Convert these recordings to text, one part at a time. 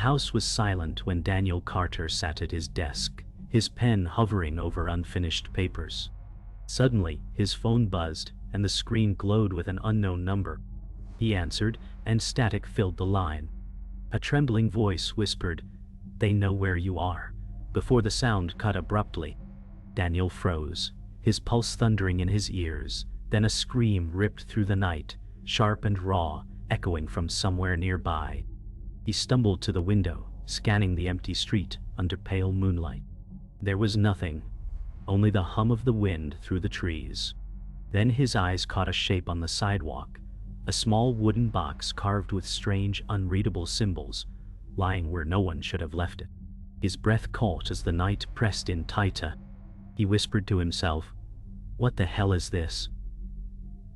house was silent when Daniel Carter sat at his desk, his pen hovering over unfinished papers. Suddenly, his phone buzzed, and the screen glowed with an unknown number. He answered, and static filled the line. A trembling voice whispered, "They know where you are," before the sound cut abruptly. Daniel froze, his pulse thundering in his ears. Then a scream ripped through the night, sharp and raw, echoing from somewhere nearby. He stumbled to the window, scanning the empty street under pale moonlight. There was nothing, only the hum of the wind through the trees. Then his eyes caught a shape on the sidewalk, a small wooden box carved with strange, unreadable symbols, lying where no one should have left it. His breath caught as the night pressed in tighter. He whispered to himself, "What the hell is this?"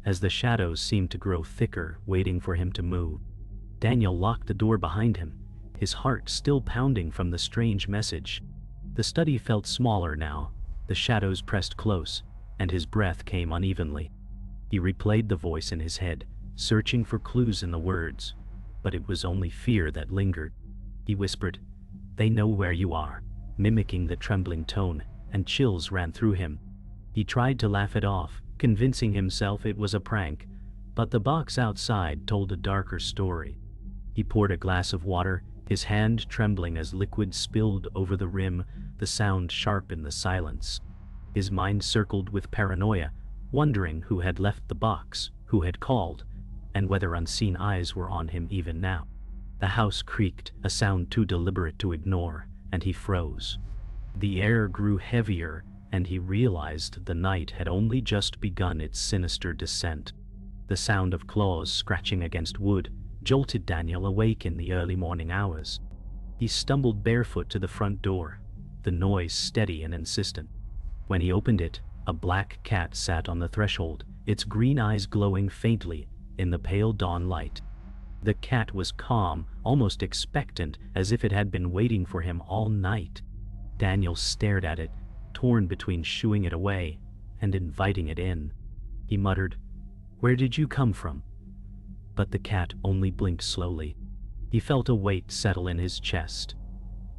As the shadows seemed to grow thicker, waiting for him to move, Daniel locked the door behind him, his heart still pounding from the strange message. The study felt smaller now, the shadows pressed close, and his breath came unevenly. He replayed the voice in his head, searching for clues in the words, but it was only fear that lingered. He whispered, "They know where you are," mimicking the trembling tone, and chills ran through him. He tried to laugh it off, convincing himself it was a prank, but the box outside told a darker story. He poured a glass of water, his hand trembling as liquid spilled over the rim, the sound sharp in the silence. His mind circled with paranoia, wondering who had left the box, who had called, and whether unseen eyes were on him even now. The house creaked, a sound too deliberate to ignore, and he froze. The air grew heavier, and he realized the night had only just begun its sinister descent. The sound of claws scratching against wood jolted Daniel awake in the early morning hours. He stumbled barefoot to the front door, the noise steady and insistent. When he opened it, a black cat sat on the threshold, its green eyes glowing faintly in the pale dawn light. The cat was calm, almost expectant, as if it had been waiting for him all night. Daniel stared at it, torn between shooing it away and inviting it in. He muttered, "Where did you come from?" But the cat only blinked slowly. He felt a weight settle in his chest,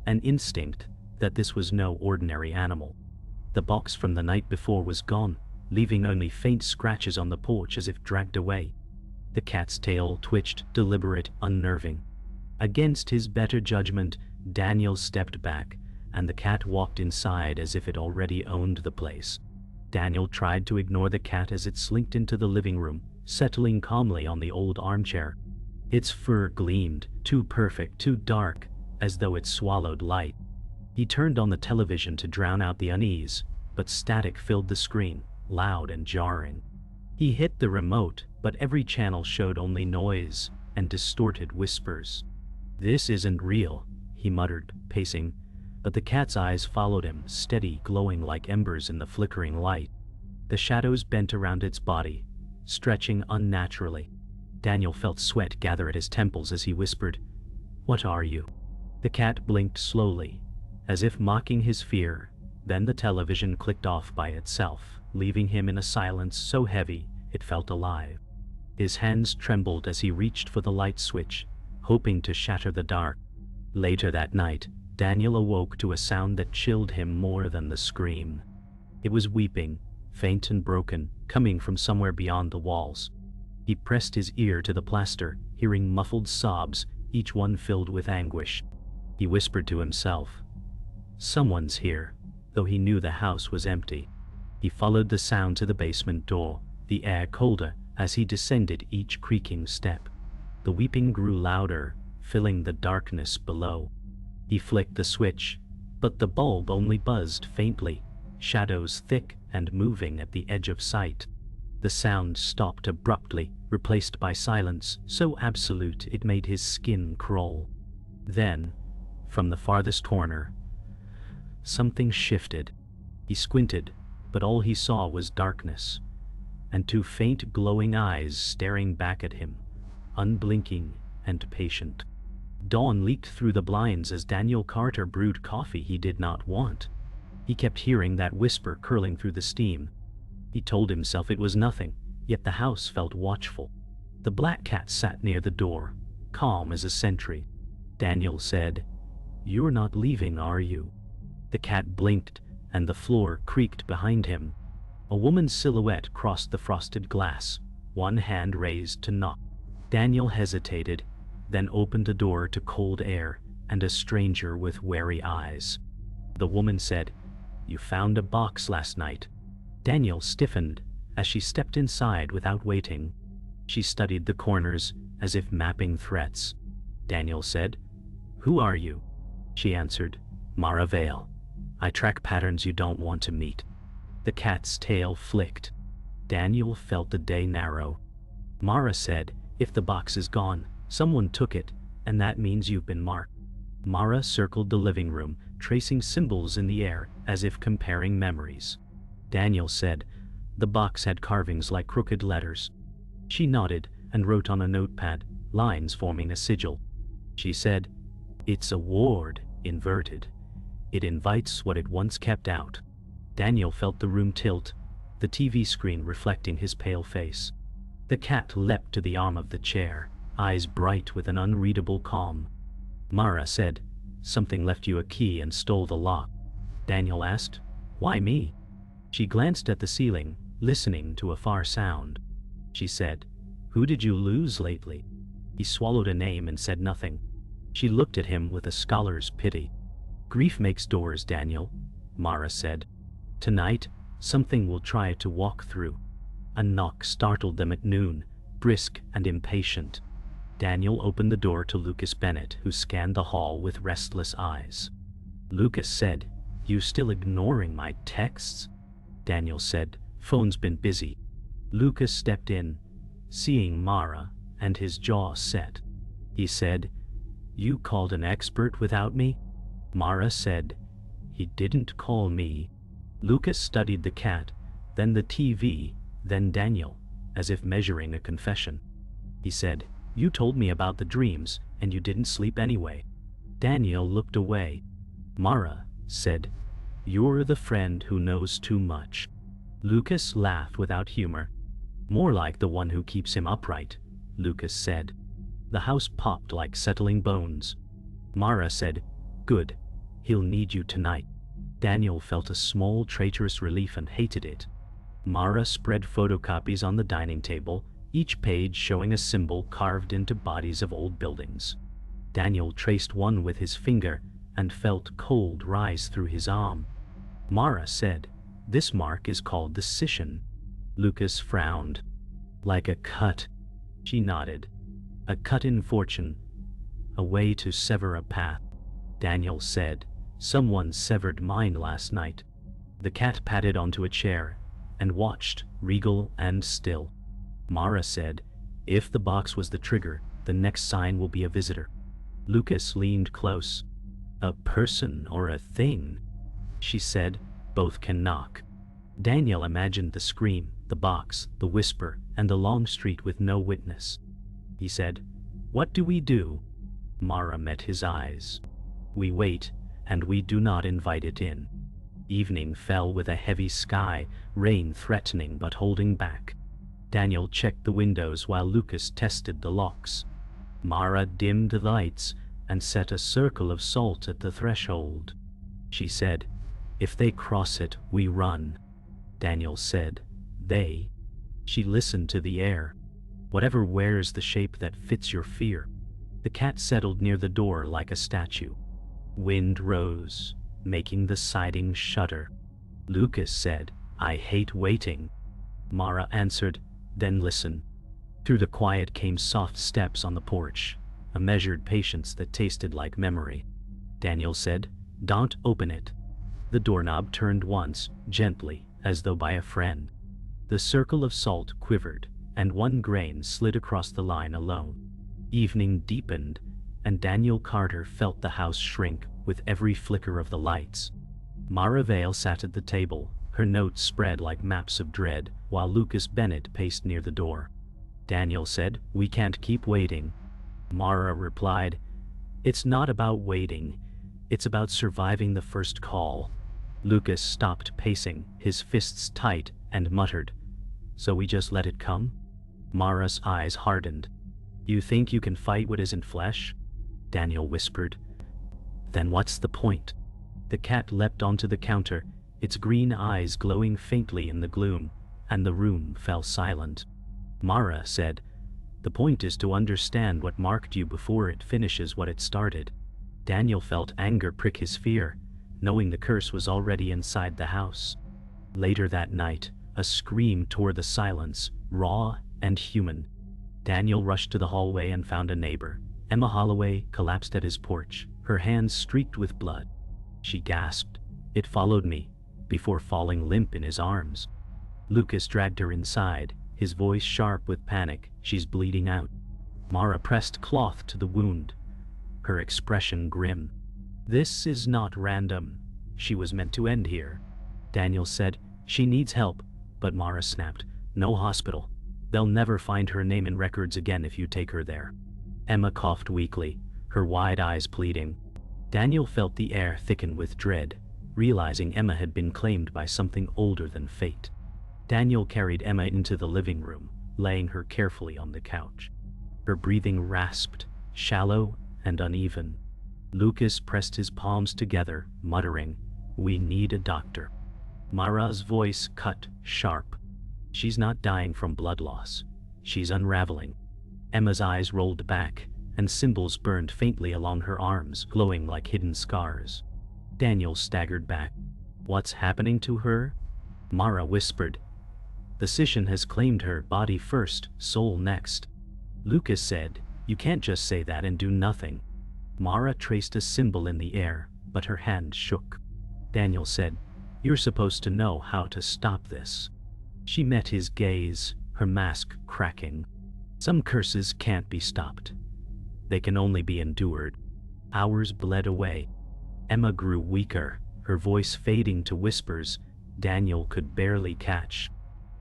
an instinct that this was no ordinary animal. The box from the night before was gone, leaving only faint scratches on the porch as if dragged away. The cat's tail twitched, deliberate, unnerving. Against his better judgment, Daniel stepped back, and the cat walked inside as if it already owned the place. Daniel tried to ignore the cat as it slinked into the living room, settling calmly on the old armchair. Its fur gleamed, too perfect, too dark, as though it swallowed light. He turned on the television to drown out the unease, but static filled the screen, loud and jarring. He hit the remote, but every channel showed only noise and distorted whispers. "This isn't real," he muttered, pacing, but the cat's eyes followed him, steady, glowing like embers in the flickering light. The shadows bent around its body, stretching unnaturally. Daniel felt sweat gather at his temples as he whispered, "What are you?" The cat blinked slowly, as if mocking his fear. Then the television clicked off by itself, leaving him in a silence so heavy it felt alive. His hands trembled as he reached for the light switch, hoping to shatter the dark. Later that night, Daniel awoke to a sound that chilled him more than the scream. It was weeping, faint and broken, coming from somewhere beyond the walls. He pressed his ear to the plaster, hearing muffled sobs, each one filled with anguish. He whispered to himself, "Someone's here," though he knew the house was empty. He followed the sound to the basement door, the air colder as he descended each creaking step. The weeping grew louder, filling the darkness below. He flicked the switch, but the bulb only buzzed faintly, shadows thick and moving at the edge of sight. The sound stopped abruptly, replaced by silence so absolute it made his skin crawl. Then, from the farthest corner, something shifted. He squinted, but all he saw was darkness, and two faint glowing eyes staring back at him, unblinking and patient. Dawn leaked through the blinds as Daniel Carter brewed coffee he did not want. He kept hearing that whisper curling through the steam. He told himself it was nothing, yet the house felt watchful. The black cat sat near the door, calm as a sentry. Daniel said, "You're not leaving, are you?" The cat blinked, and the floor creaked behind him. A woman's silhouette crossed the frosted glass, one hand raised to knock. Daniel hesitated, then opened a door to cold air and a stranger with wary eyes. The woman said, "You found a box last night." Daniel stiffened as she stepped inside without waiting. She studied the corners as if mapping threats. Daniel said, "Who are you?" She answered, "Mara Vale. I track patterns you don't want to meet." The cat's tail flicked. Daniel felt the day narrow. Mara said, "If the box is gone, someone took it, and that means you've been marked." Mara circled the living room, tracing symbols in the air as if comparing memories. Daniel said, "The box had carvings like crooked letters." She nodded and wrote on a notepad, lines forming a sigil. She said, "It's a ward, inverted. It invites what it once kept out." Daniel felt the room tilt, the TV screen reflecting his pale face. The cat leapt to the arm of the chair, eyes bright with an unreadable calm. Mara said, "Something left you a key and stole the lock." Daniel asked, "Why me?" She glanced at the ceiling, listening to a far sound. She said, "Who did you lose lately?" He swallowed a name and said nothing. She looked at him with a scholar's pity. "Grief makes doors, Daniel," Mara said. "Tonight, something will try to walk through." A knock startled them at noon, brisk and impatient. Daniel opened the door to Lucas Bennett, who scanned the hall with restless eyes. Lucas said, "You still ignoring my texts?" Daniel said, "Phone's been busy." Lucas stepped in, seeing Mara, and his jaw set. He said, "You called an expert without me?" Mara said, "He didn't call me." Lucas studied the cat, then the TV, then Daniel, as if measuring a confession. He said, "You told me about the dreams, and you didn't sleep anyway." Daniel looked away. Mara said, "You're the friend who knows too much." Lucas laughed without humor. "More like the one who keeps him upright," Lucas said. The house popped like settling bones. Mara said, "Good. He'll need you tonight." Daniel felt a small traitorous relief and hated it. Mara spread photocopies on the dining table, each page showing a symbol carved into bodies of old buildings. Daniel traced one with his finger and felt cold rise through his arm. Mara said, "This mark is called the Scission." Lucas frowned. "Like a cut." She nodded. "A cut in fortune. A way to sever a path." Daniel said, "Someone severed mine last night." The cat patted onto a chair and watched, regal and still. Mara said, "If the box was the trigger, the next sign will be a visitor." Lucas leaned close. "A person or a thing?" She said, "Both can knock." Daniel imagined the scream, the box, the whisper, and the long street with no witness. He said, "What do we do?" Mara met his eyes. "We wait, and we do not invite it in." Evening fell with a heavy sky, rain threatening but holding back. Daniel checked the windows while Lucas tested the locks. Mara dimmed the lights and set a circle of salt at the threshold. She said, "If they cross it, we run." Daniel said, "They?" She listened to the air. "Whatever wears the shape that fits your fear." The cat settled near the door like a statue. Wind rose, making the siding shudder. Lucas said, "I hate waiting." Mara answered, "Then listen." Through the quiet came soft steps on the porch, a measured patience that tasted like memory. Daniel said, "Don't open it." The doorknob turned once, gently, as though by a friend. The circle of salt quivered, and one grain slid across the line alone. Evening deepened, and Daniel Carter felt the house shrink with every flicker of the lights. Mara Vale sat at the table, her notes spread like maps of dread, while Lucas Bennett paced near the door. Daniel said, "We can't keep waiting." Mara replied, "It's not about waiting. It's about surviving the first call." Lucas stopped pacing, his fists tight, and muttered, "So we just let it come?" Mara's eyes hardened. "You think you can fight what isn't flesh?" Daniel whispered. Then what's the point? The cat leapt onto the counter, its green eyes glowing faintly in the gloom, and the room fell silent. Mara said, "The point is to understand what marked you before it finishes what it started." Daniel felt anger prick his fear, knowing the curse was already inside the house. Later that night, a scream tore the silence, raw and human. Daniel rushed to the hallway and found a neighbor. Emma Holloway collapsed at his porch, her hands streaked with blood. She gasped, "It followed me," before falling limp in his arms. Lucas dragged her inside, his voice sharp with panic. "She's bleeding out." Mara pressed cloth to the wound, her expression grim. "This is not random. She was meant to end here." Daniel said, "She needs help," but Mara snapped, "No hospital. They'll never find her name in records again if you take her there." Emma coughed weakly, her wide eyes pleading. Daniel felt the air thicken with dread, realizing Emma had been claimed by something older than fate. Daniel carried Emma into the living room, laying her carefully on the couch. Her breathing rasped, shallow and uneven. Lucas pressed his palms together, muttering, "We need a doctor." Mara's voice cut sharp. "She's not dying from blood loss. She's unraveling." Emma's eyes rolled back, and symbols burned faintly along her arms, glowing like hidden scars. Daniel staggered back. "What's happening to her?" Mara whispered. "The Scission has claimed her, body first, soul next." Lucas said, "You can't just say that and do nothing." Mara traced a symbol in the air, but her hand shook. Daniel said, "You're supposed to know how to stop this." She met his gaze, her mask cracking. "Some curses can't be stopped. They can only be endured." Hours bled away. Emma grew weaker, her voice fading to whispers Daniel could barely catch.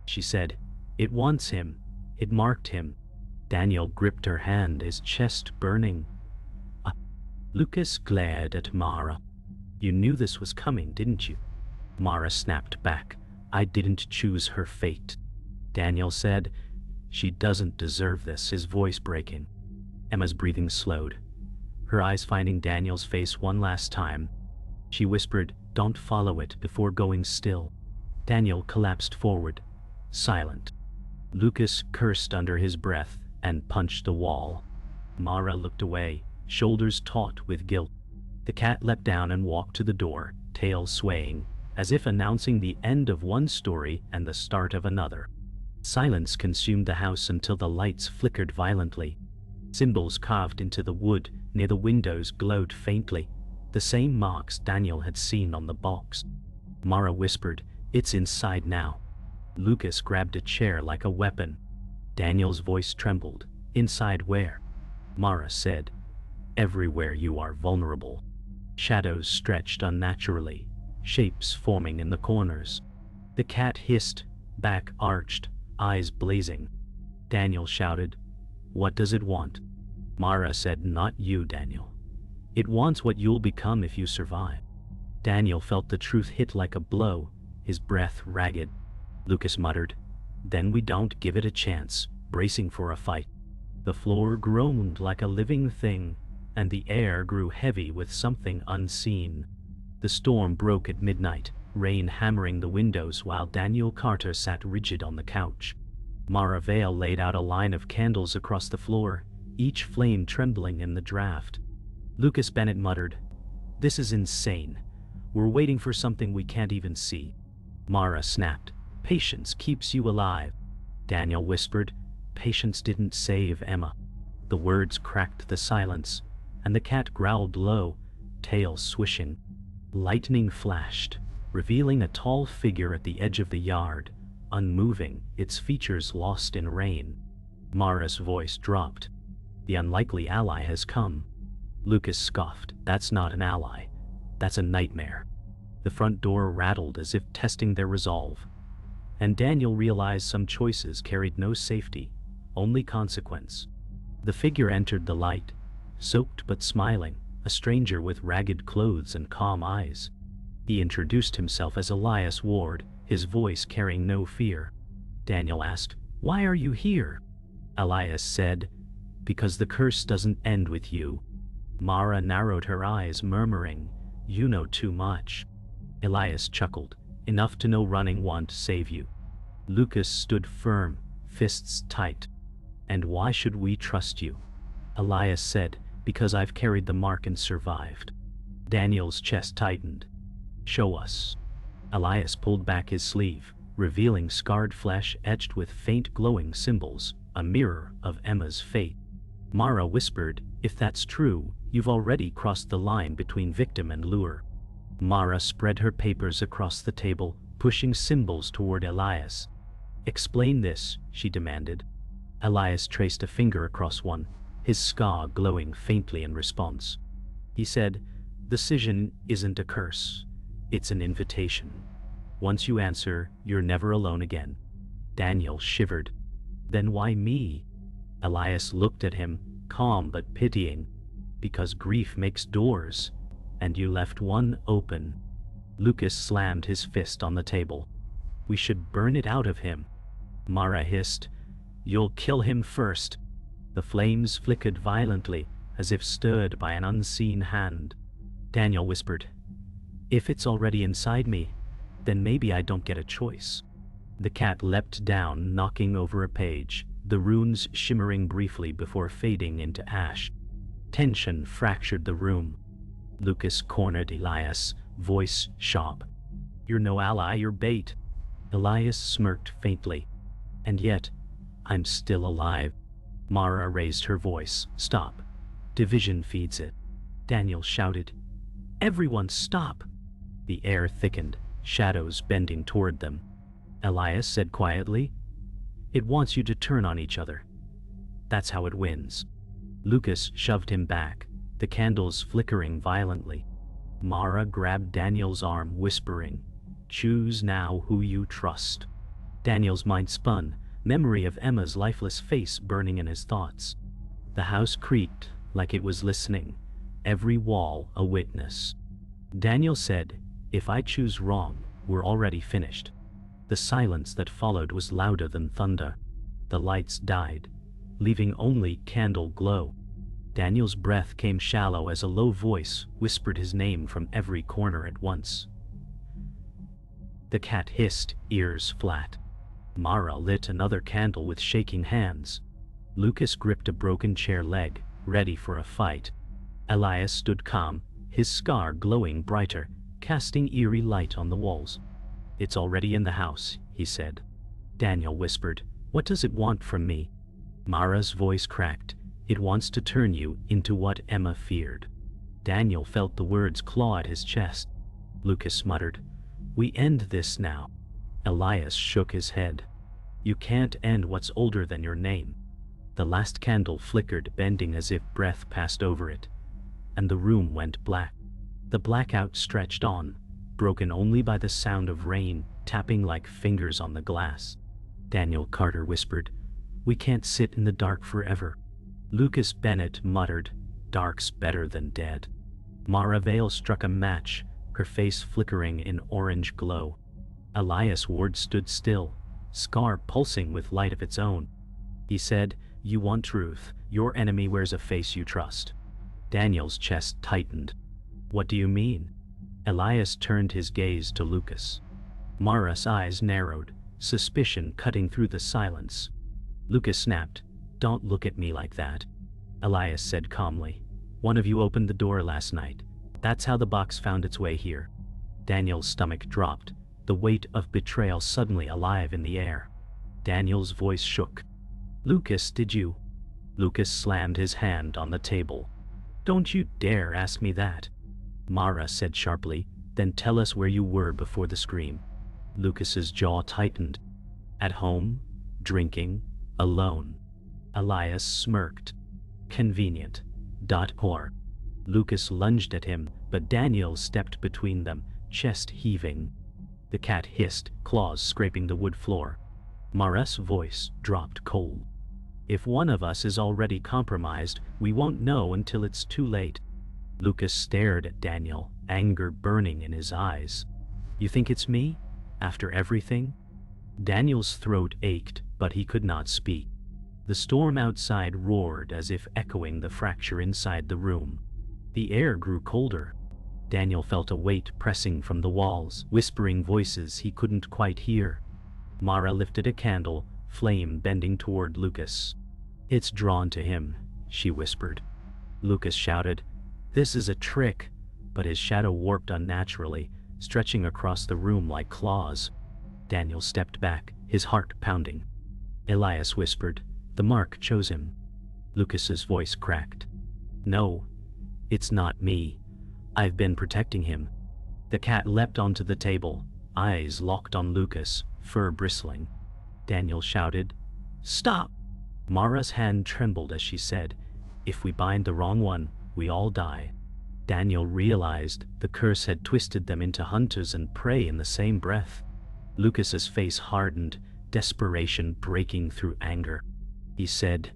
She said, "It wants him. It marked him." Daniel gripped her hand, his chest burning. Lucas glared at Mara. "You knew this was coming, didn't you?" Mara snapped back, "I didn't choose her fate." Daniel said, "She doesn't deserve this," his voice breaking. Emma's breathing slowed, her eyes finding Daniel's face one last time. She whispered, "Don't follow it," before going still. Daniel collapsed forward, silent. Lucas cursed under his breath and punched the wall. Mara looked away, shoulders taut with guilt. The cat leapt down and walked to the door, tail swaying, as if announcing the end of one story and the start of another. Silence consumed the house until the lights flickered violently. Symbols carved into the wood near the windows glowed faintly, the same marks Daniel had seen on the box. Mara whispered, "It's inside now." Lucas grabbed a chair like a weapon. Daniel's voice trembled. "Inside where?" Mara said, "Everywhere you are vulnerable." Shadows stretched unnaturally, shapes forming in the corners. The cat hissed, back arched, eyes blazing. Daniel shouted, "What does it want?" Mara said, "Not you, Daniel. It wants what you'll become if you survive." Daniel felt the truth hit like a blow, his breath ragged. Lucas muttered, "Then we don't give it a chance," bracing for a fight. The floor groaned like a living thing, and the air grew heavy with something unseen. The storm broke at midnight, rain hammering the windows while Daniel Carter sat rigid on the couch. Mara Vale laid out a line of candles across the floor, each flame trembling in the draft. Lucas Bennett muttered, "This is insane. We're waiting for something we can't even see." Mara snapped, "Patience keeps you alive." Daniel whispered, "Patience didn't save Emma." The words cracked the silence, and the cat growled low, tail swishing. Lightning flashed, revealing a tall figure at the edge of the yard, unmoving, its features lost in rain. Mara's voice dropped. "The unlikely ally has come." Lucas scoffed, "That's not an ally. That's a nightmare." The front door rattled as if testing their resolve. And Daniel realized some choices carried no safety, only consequence. The figure entered the light, soaked but smiling, a stranger with ragged clothes and calm eyes. He introduced himself as Elias Ward, his voice carrying no fear. Daniel asked, "Why are you here?" Elias said, "Because the curse doesn't end with you." Mara narrowed her eyes, murmuring, "You know too much." Elias chuckled, "Enough to know running won't save you." Lucas stood firm, fists tight. "And why should we trust you?" Elias said, "Because I've carried the mark and survived." Daniel's chest tightened. "Show us." Elias pulled back his sleeve, revealing scarred flesh etched with faint glowing symbols, a mirror of Emma's fate. Mara whispered, "If that's true, you've already crossed the line between victim and lure." Mara spread her papers across the table, pushing symbols toward Elias. "Explain this," she demanded. Elias traced a finger across one, his scar glowing faintly in response. He said, "The Scission isn't a curse. It's an invitation. Once you answer, you're never alone again." Daniel shivered. "Then why me?" Elias looked at him, calm but pitying. "Because grief makes doors, and you left one open." Lucas slammed his fist on the table. "We should burn it out of him." Mara hissed, "You'll kill him first." The flames flickered violently, as if stirred by an unseen hand. Daniel whispered, "If it's already inside me, then maybe I don't get a choice." The cat leapt down, knocking over a page, the runes shimmering briefly before fading into ash. Tension fractured the room. Lucas cornered Elias, voice sharp. "You're no ally, you're bait." Elias smirked faintly. "And yet, I'm still alive." Mara raised her voice. "Stop. Division feeds it." Daniel shouted, "Everyone stop!" The air thickened, shadows bending toward them. Elias said quietly, "It wants you to turn on each other. That's how it wins." Lucas shoved him back, the candles flickering violently. Mara grabbed Daniel's arm, whispering, "Choose now who you trust." Daniel's mind spun, memory of Emma's lifeless face burning in his thoughts. The house creaked, like it was listening, every wall a witness. Daniel said, "If I choose wrong, we're already finished." The silence that followed was louder than thunder. The lights died, leaving only candle glow. Daniel's breath came shallow as a low voice whispered his name from every corner at once. The cat hissed, ears flat. Mara lit another candle with shaking hands. Lucas gripped a broken chair leg, ready for a fight. Elias stood calm, his scar glowing brighter, casting eerie light on the walls. "It's already in the house," he said. Daniel whispered, "What does it want from me?" Mara's voice cracked. "It wants to turn you into what Emma feared." Daniel felt the words claw at his chest. Lucas muttered, "We end this now." Elias shook his head. "You can't end what's older than your name." The last candle flickered, bending as if breath passed over it, and the room went black. The blackout stretched on, broken only by the sound of rain tapping like fingers on the glass. Daniel Carter whispered, "We can't sit in the dark forever." Lucas Bennett muttered, "Dark's better than dead." Mara Vale struck a match, her face flickering in orange glow. Elias Ward stood still, scar pulsing with light of its own. He said, "You want truth, your enemy wears a face you trust." Daniel's chest tightened. "What do you mean?" Elias turned his gaze to Lucas. Mara's eyes narrowed, suspicion cutting through the silence. Lucas snapped, "Don't look at me like that." Elias said calmly, "One of you opened the door last night. That's how the box found its way here." Daniel's stomach dropped, the weight of betrayal suddenly alive in the air. Daniel's voice shook. "Lucas, did you?" Lucas slammed his hand on the table. "Don't you dare ask me that." Mara said sharply, "Then tell us where you were before the scream." Lucas's jaw tightened. "At home, drinking, alone." Elias smirked. "Convenient. Poor." Lucas lunged at him, but Daniel stepped between them, chest heaving. The cat hissed, claws scraping the wood floor. Mara's voice dropped cold. "If one of us is already compromised, we won't know until it's too late." Lucas stared at Daniel, anger burning in his eyes. "You think it's me? After everything?" Daniel's throat ached, but he could not speak. The storm outside roared as if echoing the fracture inside the room. The air grew colder. Daniel felt a weight pressing from the walls, whispering voices he couldn't quite hear. Mara lifted a candle, flame bending toward Lucas. "It's drawn to him," she whispered. Lucas shouted, "This is a trick," but his shadow warped unnaturally, stretching across the room like claws. Daniel stepped back, his heart pounding. Elias whispered, "The mark chose him." Lucas's voice cracked. "No, it's not me. I've been protecting him." The cat leapt onto the table, eyes locked on Lucas, fur bristling. Daniel shouted, "Stop!" Mara's hand trembled as she said, "If we bind the wrong one, we all die." Daniel realized the curse had twisted them into hunters and prey in the same breath. Lucas's face hardened, desperation breaking through anger. He said,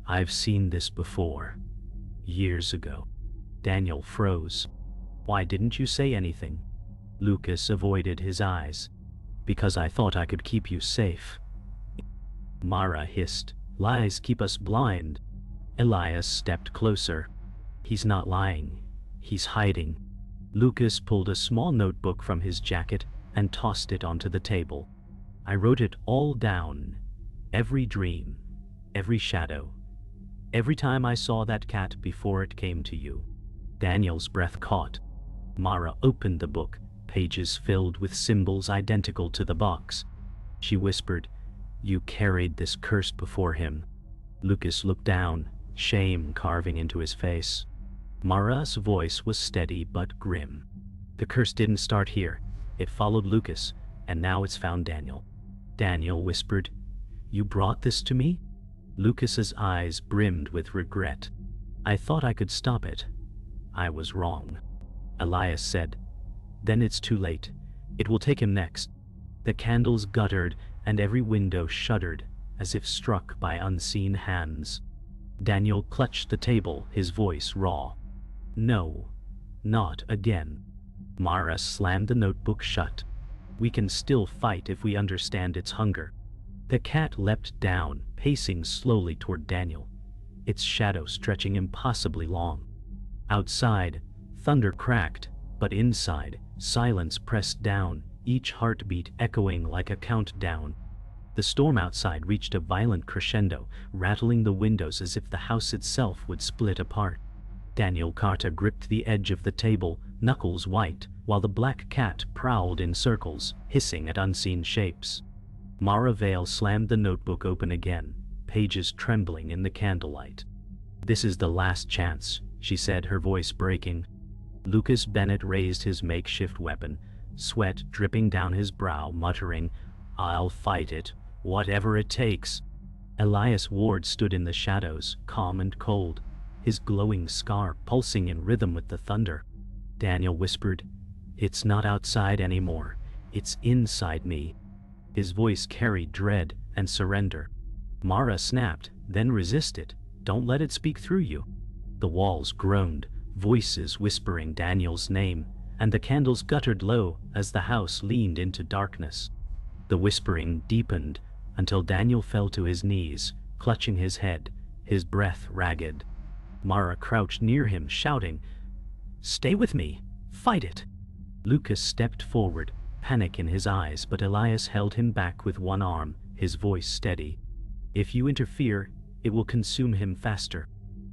"I've seen this before. Years ago." Daniel froze. "Why didn't you say anything?" Lucas avoided his eyes. "Because I thought I could keep you safe." Mara hissed, "Lies keep us blind." Elias stepped closer. "He's not lying. He's hiding." Lucas pulled a small notebook from his jacket and tossed it onto the table. "I wrote it all down. Every dream, every shadow, every time I saw that cat before it came to you." Daniel's breath caught. Mara opened the book, pages filled with symbols identical to the box. She whispered, "You carried this curse before him." Lucas looked down, shame carving into his face. Mara's voice was steady but grim. "The curse didn't start here. It followed Lucas, and now it's found Daniel." Daniel whispered, "You brought this to me?" Lucas's eyes brimmed with regret. "I thought I could stop it. I was wrong." Elias said, "Then it's too late. It will take him next." The candles guttered and every window shuddered, as if struck by unseen hands. Daniel clutched the table, his voice raw. "No, not again." Mara slammed the notebook shut. "We can still fight if we understand its hunger." The cat leapt down, pacing slowly toward Daniel, its shadow stretching impossibly long. Outside, thunder cracked, but inside, silence pressed down, each heartbeat echoing like a countdown. The storm outside reached a violent crescendo, rattling the windows as if the house itself would split apart. Daniel Carter gripped the edge of the table, knuckles white, while the black cat prowled in circles, hissing at unseen shapes. Mara Vale slammed the notebook open again, pages trembling in the candlelight. "This is the last chance," she said, her voice breaking. Lucas Bennett raised his makeshift weapon, sweat dripping down his brow, muttering, "I'll fight it, whatever it takes." Elias Ward stood in the shadows, calm and cold, his glowing scar pulsing in rhythm with the thunder. Daniel whispered, "It's not outside anymore, it's inside me." His voice carried dread and surrender. Mara snapped, "Then resist it, don't let it speak through you." The walls groaned, voices whispering Daniel's name, and the candles guttered low as the house leaned into darkness. The whispering deepened until Daniel fell to his knees, clutching his head, his breath ragged. Mara crouched near him, shouting, "Stay with me! Fight it!" Lucas stepped forward, panic in his eyes, but Elias held him back with one arm, his voice steady. "If you interfere, it will consume him faster."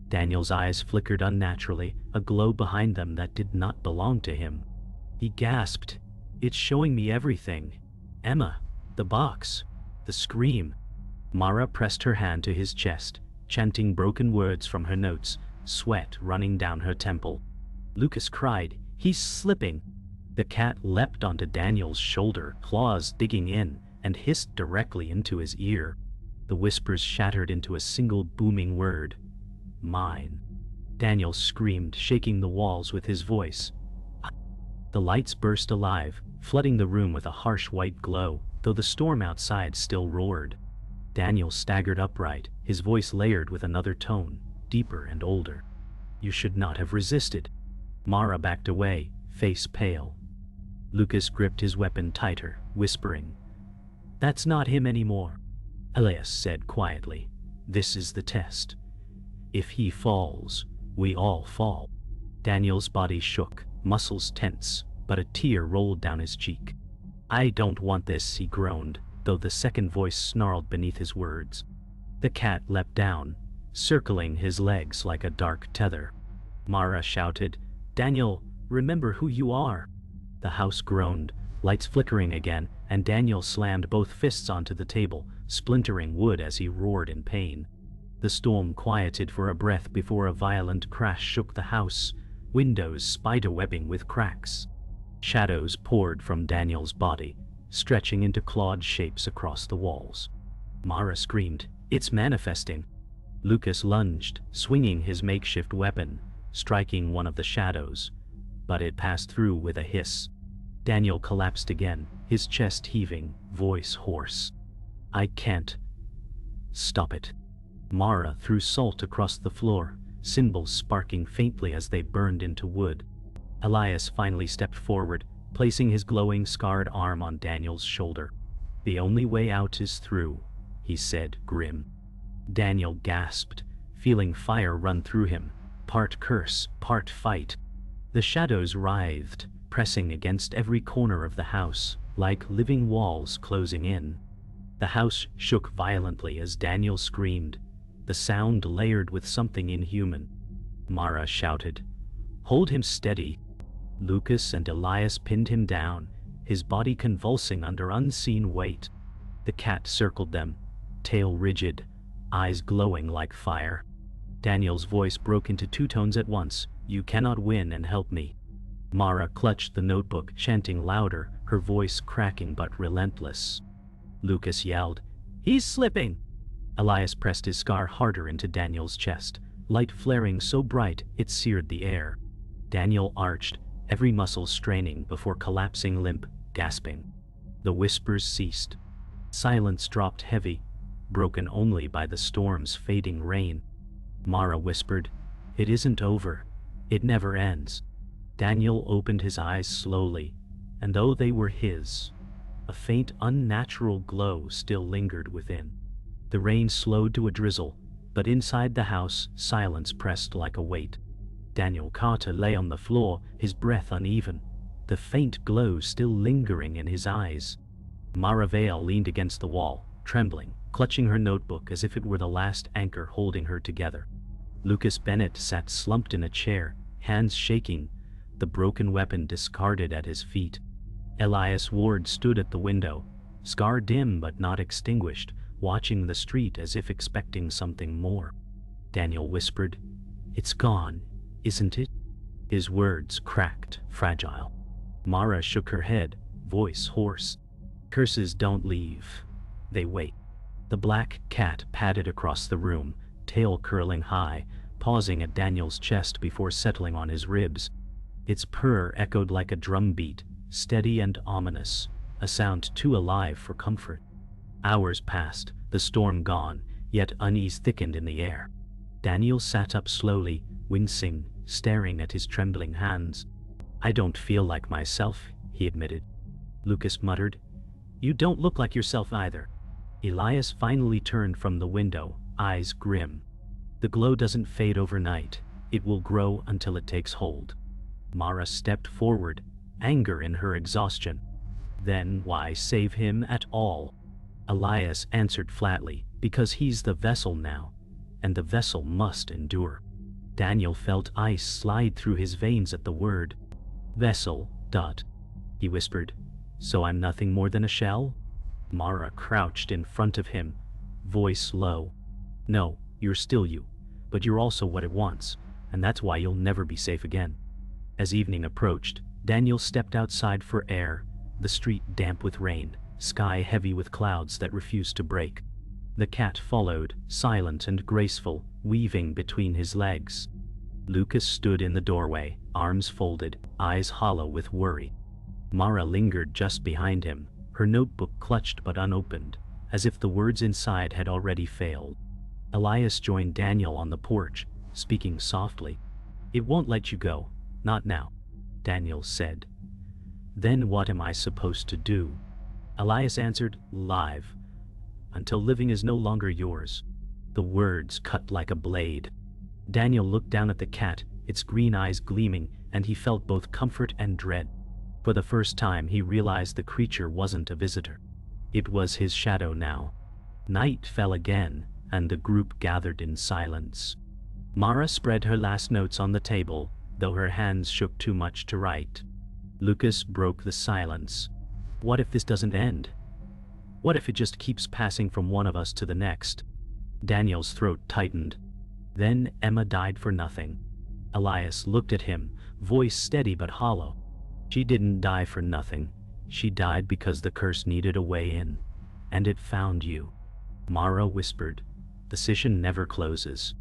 Daniel's eyes flickered unnaturally, a glow behind them that did not belong to him. He gasped, "It's showing me everything. Emma, the box, the scream." Mara pressed her hand to his chest, chanting broken words from her notes, sweat running down her temple. Lucas cried, "He's slipping!" The cat leapt onto Daniel's shoulder, claws digging in, and hissed directly into his ear. The whispers shattered into a single booming word, "Mine." Daniel screamed, shaking the walls with his voice. The lights burst alive, flooding the room with a harsh white glow, though the storm outside still roared. Daniel staggered upright, his voice layered with another tone, deeper and older. "You should not have resisted." Mara backed away, face pale. Lucas gripped his weapon tighter, whispering, "That's not him anymore." Elias said quietly, "This is the test. If he falls, we all fall." Daniel's body shook, muscles tense, but a tear rolled down his cheek. "I don't want this," he groaned, though the second voice snarled beneath his words. The cat leapt down, circling his legs like a dark tether. Mara shouted, "Daniel, remember who you are." The house groaned, lights flickering again, and Daniel slammed both fists onto the table, splintering wood as he roared in pain. The storm quieted for a breath before a violent crash shook the house, windows spiderwebbing with cracks. Shadows poured from Daniel's body, stretching into clawed shapes across the walls. Mara screamed, "It's manifesting!" Lucas lunged, swinging his makeshift weapon, striking one of the shadows, but it passed through with a hiss. Daniel collapsed again, his chest heaving, voice hoarse. "I can't stop it." Mara threw salt across the floor, symbols sparking faintly as they burned into wood. Elias finally stepped forward, placing his glowing scarred arm on Daniel's shoulder. "The only way out is through," he said, grim. Daniel gasped, feeling fire run through him, part curse, part fight. The shadows writhed, pressing against every corner of the house, like living walls closing in. The house shook violently as Daniel screamed, the sound layered with something inhuman. Mara shouted, "Hold him steady." Lucas and Elias pinned him down, his body convulsing under unseen weight. The cat circled them, tail rigid, eyes glowing like fire. Daniel's voice broke into two tones at once, "You cannot win and help me." Mara clutched the notebook, chanting louder, her voice cracking but relentless. Lucas yelled, "He's slipping!" Elias pressed his scar harder into Daniel's chest, light flaring so bright it seared the air. Daniel arched, every muscle straining before collapsing limp, gasping. The whispers ceased. Silence dropped heavy, broken only by the storm's fading rain. Mara whispered, "It isn't over. It never ends." Daniel opened his eyes slowly, and though they were his, a faint unnatural glow still lingered within. The rain slowed to a drizzle, but inside the house silence pressed like a weight. Daniel Carter lay on the floor, his breath uneven, the faint glow still lingering in his eyes. Mara Vale leaned against the wall, trembling, clutching her notebook as if it were the last anchor holding her together. Lucas Bennett sat slumped in a chair, hands shaking, the broken weapon discarded at his feet. Elias Ward stood at the window, scar dim but not extinguished, watching the street as if expecting something more. Daniel whispered, "It's gone, isn't it?" His words cracked, fragile. Mara shook her head, voice hoarse. "Curses don't leave. They wait." The black cat padded across the room, tail curling high, pausing at Daniel's chest before settling on his ribs. Its purr echoed like a drum beat, steady and ominous, a sound too alive for comfort. Hours passed, the storm gone, yet unease thickened in the air. Daniel sat up slowly, wincing, staring at his trembling hands. "I don't feel like myself," he admitted. Lucas muttered, "You don't look like yourself either." Elias finally turned from the window, eyes grim. "The glow doesn't fade overnight. It will grow until it takes hold." Mara stepped forward, anger in her exhaustion. "Then why save him at all?" Elias answered flatly, "Because he's the vessel now, and the vessel must endure." Daniel felt ice slide through his veins at the word. "Vessel, he whispered. "So I'm nothing more than a shell?" Mara crouched in front of him, voice low. "No, you're still you, but you're also what it wants, and that's why you'll never be safe again." As evening approached, Daniel stepped outside for air, the street damp with rain, sky heavy with clouds that refused to break. The cat followed, silent and graceful, weaving between his legs. Lucas stood in the doorway, arms folded, eyes hollow with worry. Mara lingered just behind him, her notebook clutched but unopened, as if the words inside had already failed. Elias joined Daniel on the porch, speaking softly. "It won't let you go, not now," Daniel said. "Then what am I supposed to do?" Elias answered, "Live, until living is no longer yours." The words cut like a blade. Daniel looked down at the cat, its green eyes gleaming, and he felt both comfort and dread. For the first time he realized the creature wasn't a visitor. It was his shadow now. Night fell again, and the group gathered in silence. Mara spread her last notes on the table, though her hands shook too much to write. Lucas broke the silence. What if this doesn't end? What if it just keeps passing from one of us to the next? Daniel's throat tightened. Then Emma died for nothing. Elias looked at him, voice steady but hollow. She didn't die for nothing. She died because the curse needed a way in. And it found you. Mara whispered. The Scission never closes.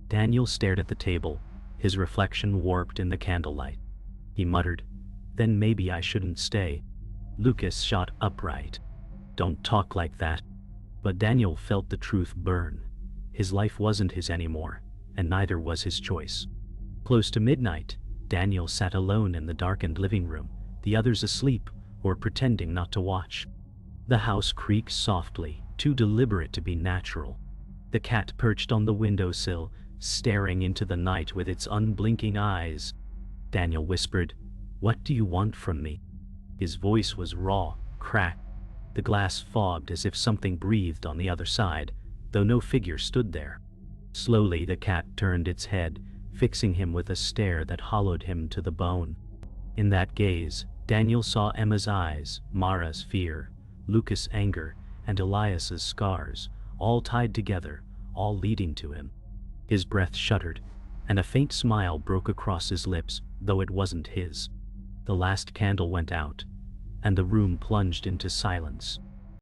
Daniel stared at the table, his reflection warped in the candlelight. He muttered, then maybe I shouldn't stay. Lucas shot upright. Don't talk like that. But Daniel felt the truth burn. His life wasn't his anymore, and neither was his choice. Close to midnight, Daniel sat alone in the darkened living room, the others asleep or pretending not to watch. The house creaked softly, too deliberate to be natural. The cat perched on the windowsill, staring into the night with its unblinking eyes. Daniel whispered, "What do you want from me?" His voice was raw, cracked. The glass fogged as if something breathed on the other side, though no figure stood there. Slowly the cat turned its head, fixing him with a stare that hollowed him to the bone. In that gaze, Daniel saw Emma's eyes, Mara's fear, Lucas' anger, and Elias's scars, all tied together, all leading to him. His breath shuddered, and a faint smile broke across his lips, though it wasn't his. The last candle went out, and the room plunged into silence.